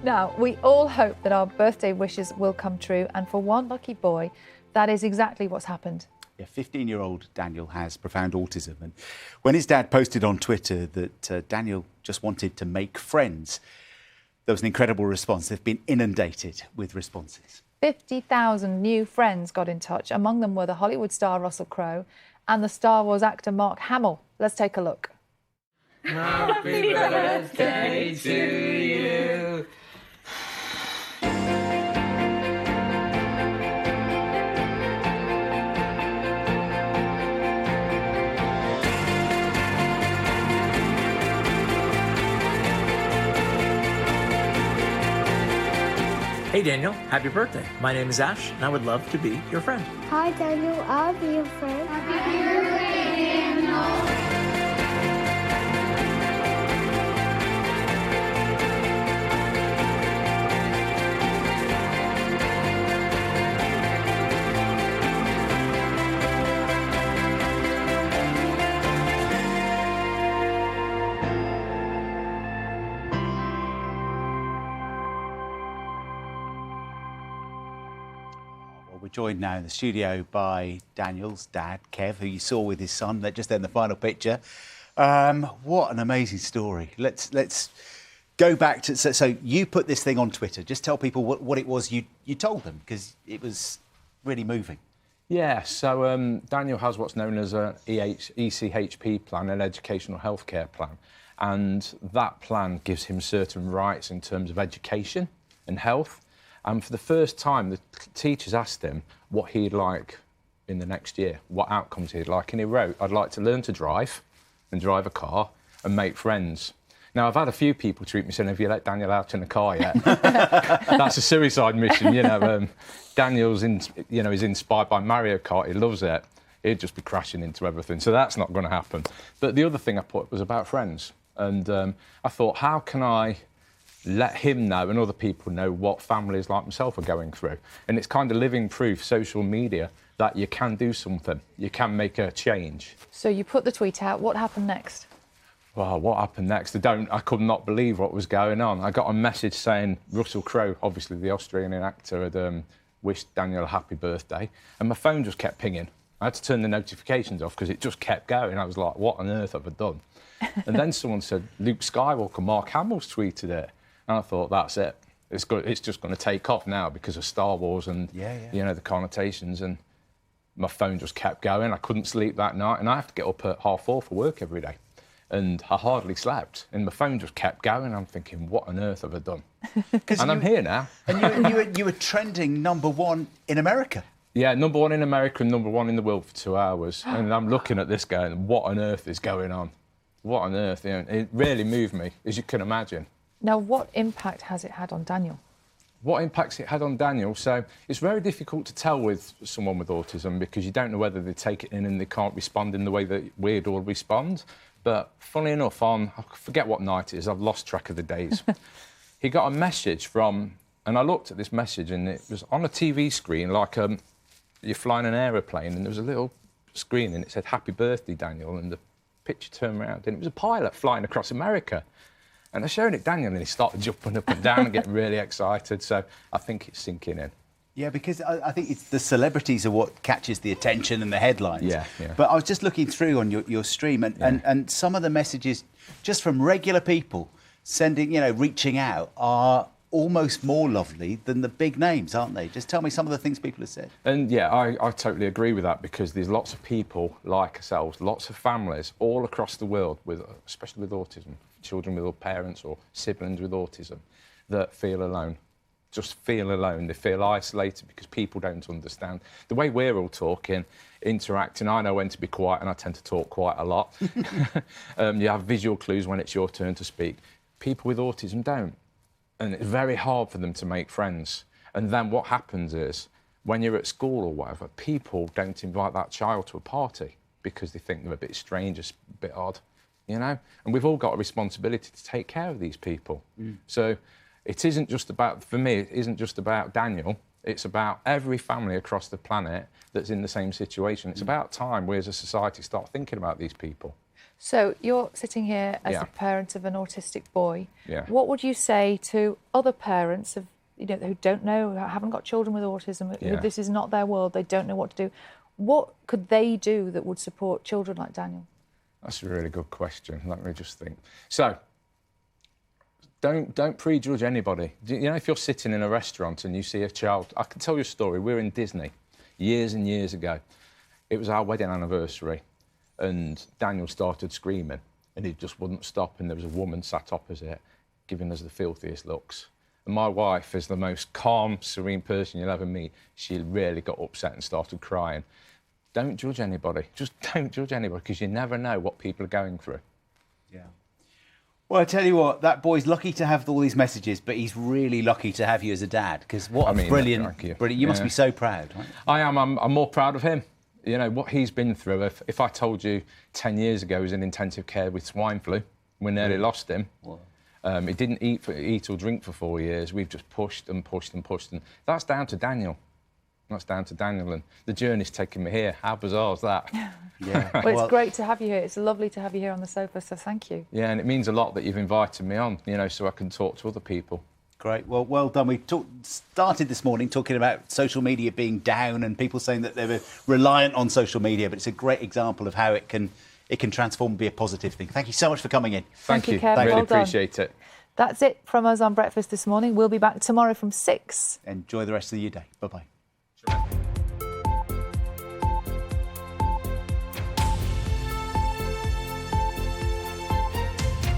Now, we all hope that our birthday wishes will come true, and for one lucky boy, that is exactly what's happened. Yeah, 15-year-old Daniel has profound autism, and when his dad posted on Twitter that Daniel just wanted to make friends, there was an incredible response. They've been inundated with responses. 50,000 new friends got in touch. Among them were the Hollywood star Russell Crowe and the Star Wars actor Mark Hamill. Let's take a look. Happy birthday to you. Hey Daniel, happy birthday. My name is Ash and I would love to be your friend. Hi Daniel, I'll be your friend. Happy birthday, Daniel. We're joined now in the studio by Daniel's dad, Kev, who you saw with his son. They're just there in the final picture. What an amazing story. Let's go back to... So you put this thing on Twitter. Just tell people what it was you told them, because it was really moving. Yeah, so Daniel has what's known as an ECHP plan, an educational healthcare plan. And that plan gives him certain rights in terms of education and health. And for the first time, the teachers asked him what he'd like in the next year, what outcomes he'd like. And he wrote, I'd like to learn to drive and drive a car and make friends. Now, I've had a few people tweet me saying, have you let Daniel out in the car yet? That's a suicide mission, you know. Daniel's, is inspired by Mario Kart. He loves it. He'd just be crashing into everything. So that's not going to happen. But the other thing I put was about friends. And I thought, how can I let him know and other people know what families like myself are going through? And it's kind of living proof, social media, that you can do something. You can make a change. So you put the tweet out. What happened next? Well, what happened next? I could not believe what was going on. I got a message saying Russell Crowe, obviously the Australian actor, had wished Daniel a happy birthday. And my phone just kept pinging. I had to turn the notifications off because it just kept going. I was like, what on earth have I done? And then someone said, Luke Skywalker, Mark Hamill's tweeted it. And I thought, that's it. It's just going to take off now because of Star Wars and, you know, the connotations. And my phone just kept going. I couldn't sleep that night. And I have to get up at 4:30 for work every day. And I hardly slept. And my phone just kept going. I'm thinking, what on earth have I done? And I'm here now. And you were trending #1 in America. Yeah, #1 in America and #1 in the world for 2 hours. And I'm looking at this going, what on earth is going on? What on earth? You know, it really moved me, as you can imagine. Now, what impact has it had on Daniel? What impacts it had on Daniel? So it's very difficult to tell with someone with autism because you don't know whether they take it in and they can't respond in the way that we'd all respond. But funny enough, I forget what night it is, I've lost track of the days. He got a message from, and I looked at this message and it was on a TV screen, like you're flying an aeroplane, and there was a little screen and it said, happy birthday, Daniel, and the picture turned around and it was a pilot flying across America. And I showed it Daniel and he started jumping up and down and getting really excited. So I think it's sinking in. Yeah, because I think it's the celebrities are what catches the attention and the headlines. Yeah. But I was just looking through on your stream and some of the messages just from regular people sending, reaching out are almost more lovely than the big names, aren't they? Just tell me some of the things people have said. And yeah, I totally agree with that because there's lots of people like ourselves, lots of families all across the world, especially with autism, children with parents or siblings with autism, that feel alone. Just feel alone. They feel isolated because people don't understand. The way we're all talking, interacting, I know when to be quiet and I tend to talk quite a lot. You have visual clues when it's your turn to speak. People with autism don't. And it's very hard for them to make friends. And then what happens is, when you're at school or whatever, people don't invite that child to a party because they think they're a bit strange, a bit odd, you know? And we've all got a responsibility to take care of these people. So it isn't just about, for me, it isn't just about Daniel. It's about every family across the planet that's in the same situation. It's about time we as a society start thinking about these people. So you're sitting here as Yeah. a parent of an autistic boy. Yeah. What would you say to other parents of, who don't know, who haven't got children with autism, who Yeah. this is not their world, they don't know what to do? What could they do that would support children like Daniel? That's a really good question. Let me just think. So, don't prejudge anybody. If you're sitting in a restaurant and you see a child, I can tell you a story. We were in Disney years and years ago. It was our wedding anniversary, and Daniel started screaming, and he just wouldn't stop, and there was a woman sat opposite, giving us the filthiest looks. And my wife is the most calm, serene person you'll ever meet. She really got upset and started crying. Don't judge anybody. Just don't judge anybody, because you never know what people are going through. Yeah. Well, I tell you what, that boy's lucky to have all these messages, but he's really lucky to have you as a dad, because what a brilliant, thank brilliant. You must be so proud, right? I am. I'm more proud of him. What he's been through. If I told you 10 years ago he was in intensive care with swine flu, we nearly lost him. He didn't eat or drink for 4 years. We've just pushed and pushed and pushed. And that's down to Daniel. That's down to Daniel. And the journey's taken me here. How bizarre is that? Yeah. Well, it's great to have you here. It's lovely to have you here on the sofa, so thank you. Yeah, and it means a lot that you've invited me on, so I can talk to other people. Great. Well done. We started this morning talking about social media being down and people saying that they were reliant on social media, but it's a great example of how it can transform and be a positive thing. Thank you so much for coming in. Thank you, Kev. Really Well done. appreciate it. That's it from us on Breakfast this morning. We'll be back tomorrow from 6. Enjoy the rest of your day. Bye-bye.